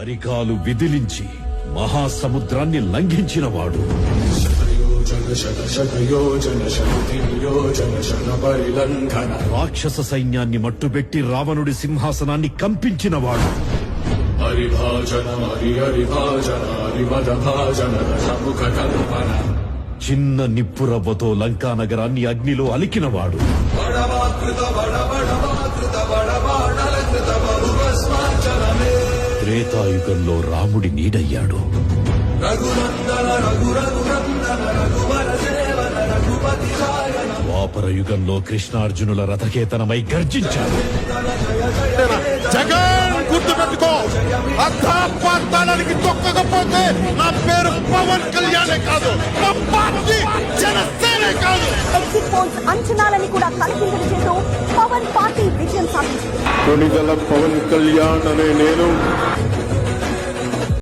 అరికాలు విదిలించి మహాసముద్రాన్ని లంఘించినవాడు. రాక్షస సైన్యాన్ని మట్టుబెట్టి రావణుడి సింహాసనాన్ని కంపించినవాడు. చిన్న నిప్పురవ్వతో లంకా నగరాన్ని అగ్నిలో అలికినవాడు. త్రేతాయుగంలో రాముడి నీడయ్యాడు. ద్వాపర యుగంలో కృష్ణార్జునుల రథకేతనమై గర్జించాడు. జగన్ గుర్తుపెట్టుకో, అర్థాపాతాళానికి తొక్కకపోతే నా పేరు పవన్ కళ్యాణే కాదు, నా పార్టీ జనసేనే కాదు. ఎగ్జిట్ పోల్స్ అంచనాలని కూడా తలకిందులు చేస్తూ పవన్ పార్టీ విజయం సాధించింది. కొనిదల పవన్ కళ్యాణ్ అనే నేను